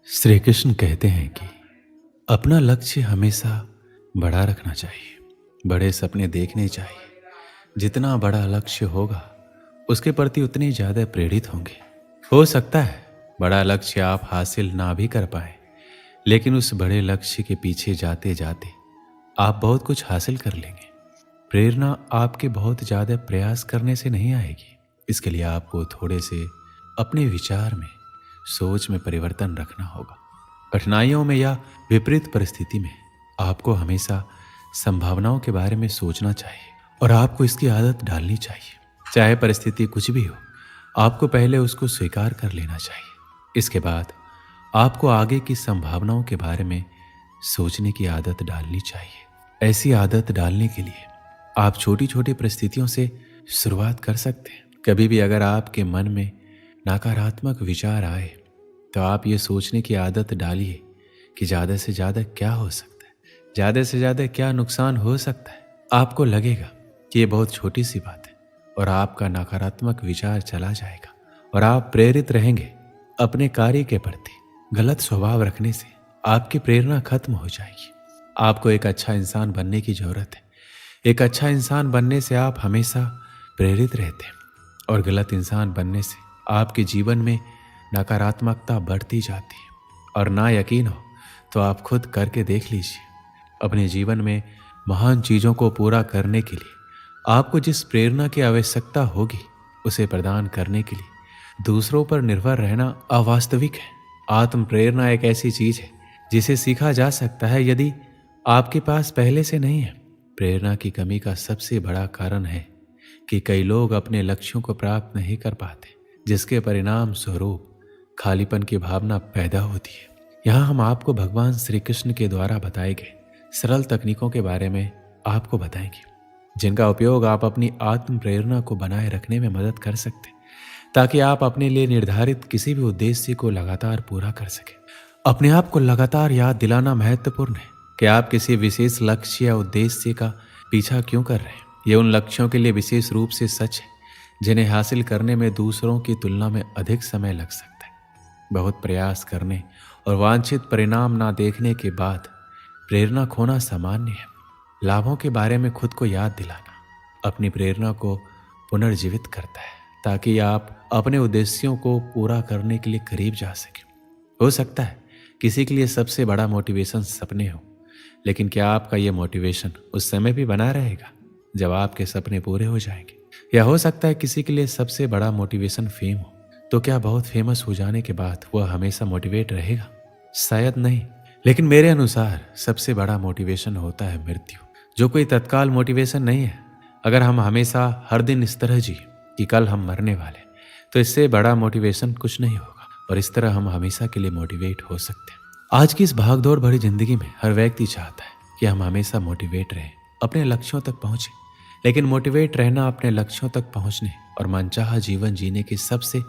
श्री कृष्ण कहते हैं कि अपना लक्ष्य हमेशा बड़ा रखना चाहिए, बड़े सपने देखने चाहिए। जितना बड़ा लक्ष्य होगा उसके प्रति उतने ज़्यादा प्रेरित होंगे। हो सकता है बड़ा लक्ष्य आप हासिल ना भी कर पाए, लेकिन उस बड़े लक्ष्य के पीछे जाते जाते आप बहुत कुछ हासिल कर लेंगे। प्रेरणा आपके बहुत ज़्यादा प्रयास करने से नहीं आएगी। इसके लिए आपको थोड़े से अपने विचार में, सोच में परिवर्तन रखना होगा। कठिनाइयों में या विपरीत परिस्थिति में आपको हमेशा संभावनाओं के बारे में सोचना चाहिए और आपको इसकी आदत डालनी चाहिए। चाहे परिस्थिति कुछ भी हो, आपको पहले उसको स्वीकार कर लेना चाहिए। इसके बाद आपको आगे की संभावनाओं के बारे में सोचने की आदत डालनी चाहिए। ऐसी आदत डालने के लिए आप छोटी छोटी परिस्थितियों से शुरुआत कर सकते हैं। कभी भी अगर आपके मन में नकारात्मक विचार आए तो आप ये सोचने की आदत डालिए कि ज़्यादा से ज़्यादा क्या हो सकता है, ज़्यादा से ज़्यादा क्या नुकसान हो सकता है। आपको लगेगा कि ये बहुत छोटी सी बात है और आपका नकारात्मक विचार चला जाएगा और आप प्रेरित रहेंगे अपने कार्य के प्रति। गलत स्वभाव रखने से आपकी प्रेरणा खत्म हो जाएगी। आपको एक अच्छा इंसान बनने की ज़रूरत है। एक अच्छा इंसान बनने से आप हमेशा प्रेरित रहते हैं और गलत इंसान बनने से आपके जीवन में नकारात्मकता बढ़ती जाती है। और ना यकीन हो तो आप खुद करके देख लीजिए। अपने जीवन में महान चीज़ों को पूरा करने के लिए आपको जिस प्रेरणा की आवश्यकता होगी उसे प्रदान करने के लिए दूसरों पर निर्भर रहना अवास्तविक है। आत्म प्रेरणा एक ऐसी चीज़ है जिसे सीखा जा सकता है यदि आपके पास पहले से नहीं है। प्रेरणा की कमी का सबसे बड़ा कारण है कि कई लोग अपने लक्ष्यों को प्राप्त नहीं कर पाते, जिसके परिणाम स्वरूप खालीपन की भावना पैदा होती है। यहाँ हम आपको भगवान श्री कृष्ण के द्वारा बताए गए सरल तकनीकों के बारे में आपको बताएंगे, जिनका उपयोग आप अपनी आत्म प्रेरणा को बनाए रखने में मदद कर सकते हैं, ताकि आप अपने लिए निर्धारित किसी भी उद्देश्य को लगातार पूरा कर सकें। अपने आप को लगातार याद दिलाना महत्वपूर्ण है कि आप किसी विशेष लक्ष्य या उद्देश्य का पीछा क्यों कर रहे हैं। ये उन लक्ष्यों के लिए विशेष रूप से सच है जिन्हें हासिल करने में दूसरों की तुलना में अधिक समय लग सकता है। बहुत प्रयास करने और वांछित परिणाम ना देखने के बाद प्रेरणा खोना सामान्य है। लाभों के बारे में खुद को याद दिलाना अपनी प्रेरणा को पुनर्जीवित करता है, ताकि आप अपने उद्देश्यों को पूरा करने के लिए करीब जा सकें। हो सकता है किसी के लिए सबसे बड़ा मोटिवेशन सपने हो, लेकिन क्या आपका ये मोटिवेशन उस समय भी बना रहेगा जब आपके सपने पूरे हो जाएंगे? या हो सकता है किसी के लिए सबसे बड़ा मोटिवेशन फेम हो, तो क्या बहुत फेमस हो जाने के बाद वह हमेशा मोटिवेट रहेगा? शायद नहीं। लेकिन मेरे अनुसार सबसे बड़ा मोटिवेशन होता है मृत्यु, जो कोई तत्काल मोटिवेशन नहीं है। अगर हम हमेशा हर दिन इस तरह जी कि कल हम मरने वाले, तो इससे बड़ा मोटिवेशन कुछ नहीं होगा और इस तरह हम हमेशा के लिए मोटिवेट हो सकते हैं। आज की इस भागदौड़ भरी जिंदगी में हर व्यक्ति चाहता है कि हम हमेशा मोटिवेट रहें, अपने लक्ष्यों तक पहुंचे। लेकिन मोटिवेट रहना अपने लक्ष्यों तक पहुंचने और मनचाहा जीवन जीने के सबसे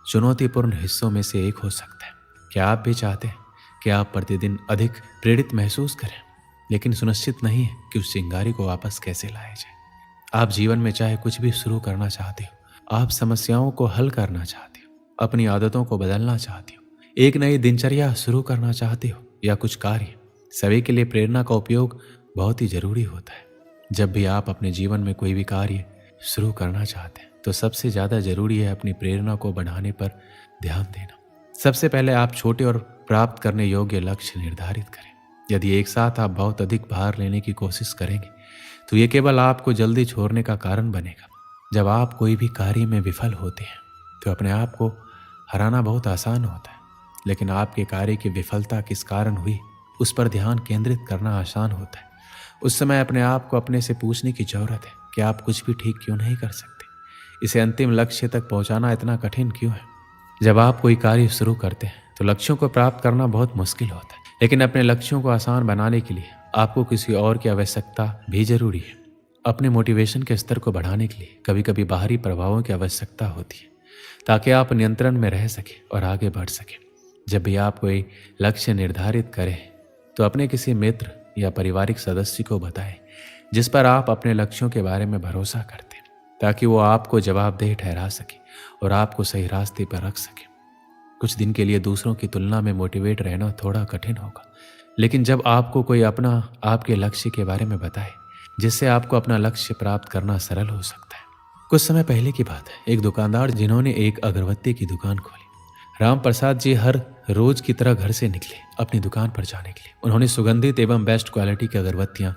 चुनौतीपूर्ण हिस्सों में से एक हो सकता है। क्या आप भी चाहते हैं कि आप प्रतिदिन अधिक प्रेरित महसूस करें, लेकिन सुनिश्चित नहीं है कि उस चिंगारी को वापस कैसे लाया जाए? आप जीवन में चाहे कुछ भी शुरू करना चाहते हो, आप समस्याओं को हल करना चाहते हो, अपनी आदतों को बदलना चाहते हो, एक नई दिनचर्या शुरू करना चाहते हो या कुछ कार्य, सभी के लिए प्रेरणा का उपयोग बहुत ही जरूरी होता है। जब भी आप अपने जीवन में कोई भी कार्य शुरू करना चाहते हैं तो सबसे ज़्यादा जरूरी है अपनी प्रेरणा को बढ़ाने पर ध्यान देना। सबसे पहले आप छोटे और प्राप्त करने योग्य लक्ष्य निर्धारित करें। यदि एक साथ आप बहुत अधिक भार लेने की कोशिश करेंगे तो ये केवल आपको जल्दी छोड़ने का कारण बनेगा। जब आप कोई भी कार्य में विफल होते हैं तो अपने आप को हराना बहुत आसान होता है, लेकिन आपके कार्य की विफलता किस कारण हुई उस पर ध्यान केंद्रित करना आसान होता है। उस समय अपने आप को अपने से पूछने की जरूरत है कि आप कुछ भी ठीक क्यों नहीं कर सकते। इसे अंतिम लक्ष्य तक पहुंचाना इतना कठिन क्यों है? जब आप कोई कार्य शुरू करते हैं तो लक्ष्यों को प्राप्त करना बहुत मुश्किल होता है, लेकिन अपने लक्ष्यों को आसान बनाने के लिए आपको किसी और की आवश्यकता भी जरूरी है। अपने मोटिवेशन के स्तर को बढ़ाने के लिए कभी कभी बाहरी प्रभावों की आवश्यकता होती है, ताकि आप नियंत्रण में रह सकें और आगे बढ़ सकें। जब भी आप कोई लक्ष्य निर्धारित करें तो अपने किसी मित्र या पारिवारिक सदस्य को बताएं जिस पर आप अपने लक्ष्यों के बारे में भरोसा करते हैं, ताकि वो आपको जवाबदेह ठहरा सके और आपको सही रास्ते पर रख सके। कुछ दिन के लिए दूसरों की तुलना में मोटिवेट रहना थोड़ा कठिन होगा, लेकिन जब आपको कोई अपना आपके लक्ष्य के बारे में बताए जिससे आपको अपना लक्ष्य प्राप्त करना सरल हो सकता है। कुछ समय पहले की बात है, एक दुकानदार जिन्होंने एक अगरबत्ती की दुकान खोली। राम प्रसाद जी हर रोज की तरह घर से निकले अपनी दुकान पर जाने के लिए। उन्होंने सुगंधित एवं बेस्ट क्वालिटी की अगरबत्तियां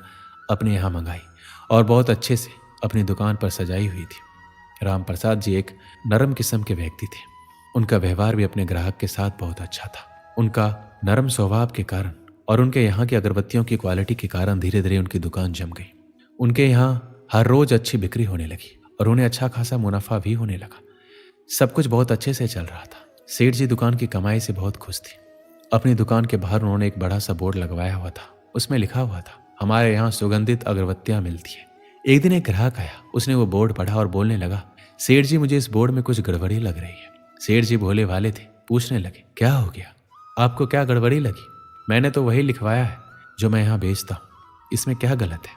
अपने यहाँ मंगाई और बहुत अच्छे से अपनी दुकान पर सजाई हुई थी। राम प्रसाद जी एक नरम किस्म के व्यक्ति थे। उनका व्यवहार भी अपने ग्राहक के साथ बहुत अच्छा था। उनका नरम स्वभाव के कारण और उनके यहाँ की अगरबत्तियों की क्वालिटी के कारण धीरे धीरे उनकी दुकान जम गई। उनके यहाँ हर रोज अच्छी बिक्री होने लगी और उन्हें अच्छा खासा मुनाफा भी होने लगा। सब कुछ बहुत अच्छे से चल रहा था। सेठ जी दुकान की कमाई से बहुत खुश थे। अपनी दुकान के बाहर उन्होंने एक बड़ा सा बोर्ड लगवाया हुआ था। उसमें लिखा हुआ था, हमारे यहाँ सुगंधित अगरबत्तियां मिलती है। एक दिन एक ग्राहक आया, उसने वो बोर्ड पढ़ा और बोलने लगा, सेठ जी मुझे इस बोर्ड में कुछ गड़बड़ी लग रही है। सेठ जी भोले वाले थे, पूछने लगे, क्या हो गया, आपको क्या गड़बड़ी लगी? मैंने तो वही लिखवाया है जो मैं यहाँ बेचता हूँ, इसमें क्या गलत है?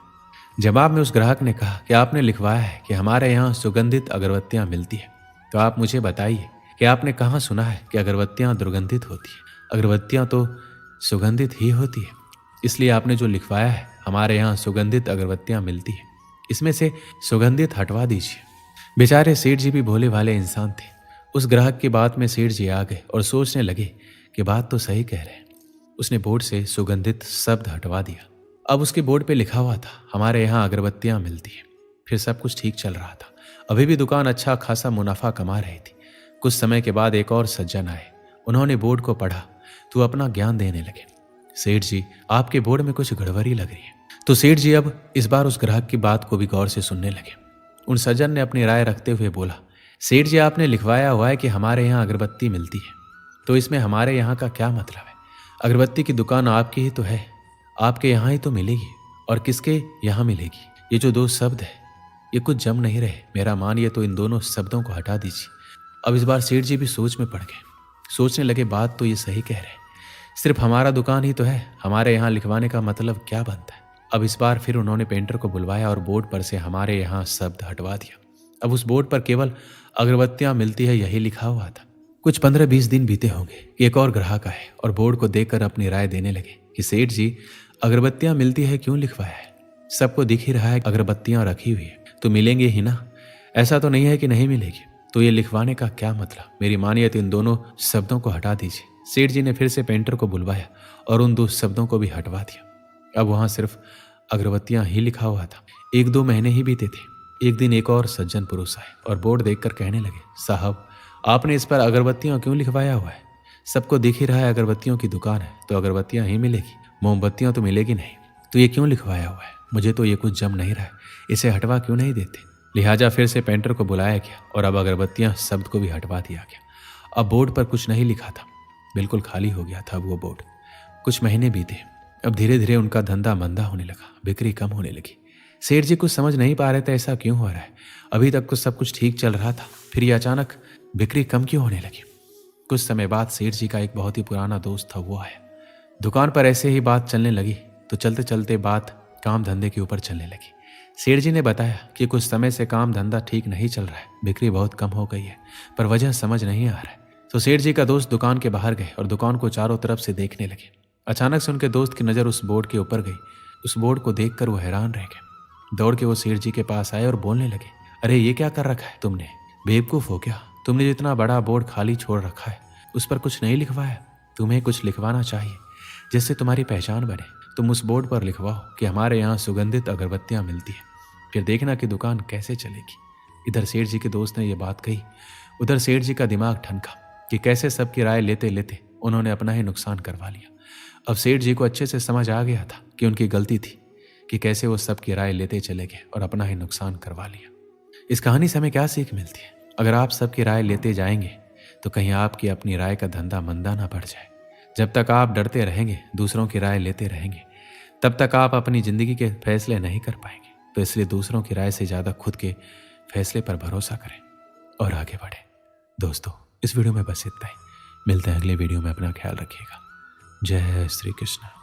जवाब में उस ग्राहक ने कहा कि आपने लिखवाया है कि हमारे यहाँ सुगंधित अगरबत्तियां मिलती है, तो आप मुझे बताइए कि आपने कहाँ सुना है कि अगरबत्तियां दुर्गंधित होती है? अगरबत्तियां तो सुगंधित ही होती है, इसलिए आपने जो लिखवाया है हमारे यहाँ सुगंधित अगरबत्तियां मिलती है, इसमें से सुगंधित हटवा दीजिए। बेचारे सेठ जी भी भोले वाले इंसान थे। उस ग्राहक की बात में सेठ जी आ गए और सोचने लगे कि बात तो सही कह रहे हैं। उसने बोर्ड से सुगंधित शब्द हटवा दिया। अब उसके बोर्ड पे लिखा हुआ था, हमारे यहाँ अगरबत्तियां मिलती है। फिर सब कुछ ठीक चल रहा था। अभी भी दुकान अच्छा खासा मुनाफा कमा रही थी। कुछ समय के बाद एक और सज्जन आए। उन्होंने बोर्ड को पढ़ा तो अपना ज्ञान देने लगे। सेठ जी, आपके बोर्ड में कुछ गड़बड़ी लग रही है। तो सेठ जी अब इस बार उस ग्राहक की बात को भी गौर से सुनने लगे। उन सज्जन ने अपनी राय रखते हुए बोला, सेठ जी आपने लिखवाया हुआ है कि हमारे यहाँ अगरबत्ती मिलती है, तो इसमें हमारे यहाँ का क्या मतलब है? अगरबत्ती की दुकान आपकी ही तो है, आपके यहाँ ही तो मिलेगी, और किसके यहाँ मिलेगी? ये जो दो शब्द है ये कुछ जम नहीं रहे। मेरा मानिए तो इन दोनों शब्दों को हटा दीजिए। अब इस बार सेठ जी भी सोच में पड़ गए। सोचने लगे, बात तो ये सही कह रहे हैं, सिर्फ हमारा दुकान ही तो है, हमारे यहाँ लिखवाने का मतलब क्या बनता है? अब इस बार फिर उन्होंने पेंटर को बुलवाया और बोर्ड पर से हमारे यहाँ शब्द हटवा दिया। अब उस बोर्ड पर केवल अगरबत्तियां मिलती है यही लिखा हुआ था। कुछ 15-20 दिन बीते होंगे कि एक और ग्राहक आए और बोर्ड को देखकर अपनी राय देने लगे कि सेठ जी अगरबत्तियां मिलती है क्यों लिखवाया है? सबको दिख ही रहा है अगरबत्तियां रखी हुई है, तो मिलेंगे ही ना। ऐसा तो नहीं है कि नहीं मिलेगी, तो ये लिखवाने का क्या मतलब? मेरी मानिए तो इन दोनों शब्दों को हटा दीजिए। सेठ जी ने फिर से पेंटर को बुलवाया और उन दो शब्दों को भी हटवा दिया। अब वहां सिर्फ अगरबत्तियां ही लिखा हुआ था। 1-2 महीने ही बीते थे। एक दिन एक और सज्जन पुरुष आए और बोर्ड देखकर कहने लगे, साहब आपने इस पर अगरबत्तियां क्यों लिखवाया हुआ है? सबको दिख ही रहा है अगरबत्तियों की दुकान है, तो अगरबत्तियां ही मिलेगी, मोमबत्तियां तो मिलेगी नहीं, तो ये क्यों लिखवाया हुआ है? मुझे तो ये कुछ जम नहीं रहा है, इसे हटवा क्यों नहीं देते? लिहाजा फिर से पेंटर को बुलाया गया और अब अगरबत्तियां शब्द को भी हटवा दिया गया। अब बोर्ड पर कुछ नहीं लिखा था, बिल्कुल खाली हो गया था वो बोर्ड। कुछ महीने बीते। अब धीरे धीरे उनका धंधा मंदा होने लगा, बिक्री कम होने लगी। सेठ जी कुछ समझ नहीं पा रहे थे ऐसा क्यों हो रहा है। अभी तक तो सब कुछ ठीक चल रहा था, फिर ये अचानक बिक्री कम क्यों होने लगी? कुछ समय बाद सेठ जी का एक बहुत ही पुराना दोस्त था, वो आया। दुकान पर ऐसे ही बात चलने लगी तो चलते चलते बात काम धंधे के ऊपर चलने लगी। सेठ जी ने बताया कि कुछ समय से काम धंधा ठीक नहीं चल रहा है, बिक्री बहुत कम हो गई है, पर वजह समझ नहीं आ रहा है। तो सेठ जी का दोस्त दुकान के बाहर गए और दुकान को चारों तरफ से देखने लगे। अचानक से उनके दोस्त की नज़र उस बोर्ड के ऊपर गई। उस बोर्ड को देखकर वो हैरान रह गए। दौड़ के वो सेठ जी के पास आए और बोलने लगे, अरे ये क्या कर रखा है तुमने? बेवकूफ़ हो क्या? तुमने जो इतना बड़ा बोर्ड खाली छोड़ रखा है उस पर कुछ नहीं लिखवाया। तुम्हें कुछ लिखवाना चाहिए जिससे तुम्हारी पहचान बने। तुम उस बोर्ड पर लिखवाओ कि हमारे यहाँ सुगंधित अगरबत्तियाँ मिलती है, फिर देखना कि दुकान कैसे चलेगी। इधर सेठ जी के दोस्त ने यह बात कही, उधर सेठ जी का दिमाग ठनका कि कैसे सबकी राय लेते लेते उन्होंने अपना ही नुकसान करवा लिया। अब सेठ जी को अच्छे से समझ आ गया था कि उनकी गलती थी कि कैसे वो सबकी राय लेते चले गए और अपना ही नुकसान करवा लिया। इस कहानी से हमें क्या सीख मिलती है? अगर आप सबकी राय लेते जाएंगे तो कहीं आपकी अपनी राय का धंधा मंदा ना बढ़ जाए। जब तक आप डरते रहेंगे, दूसरों की राय लेते रहेंगे, तब तक आप अपनी ज़िंदगी के फैसले नहीं कर पाएंगे। तो इसलिए दूसरों की राय से ज़्यादा खुद के फैसले पर भरोसा करें और आगे बढ़ें। दोस्तों, इस वीडियो में बस इतना ही। मिलते हैं अगले वीडियो में। अपना ख्याल रखिएगा। जय श्री कृष्ण।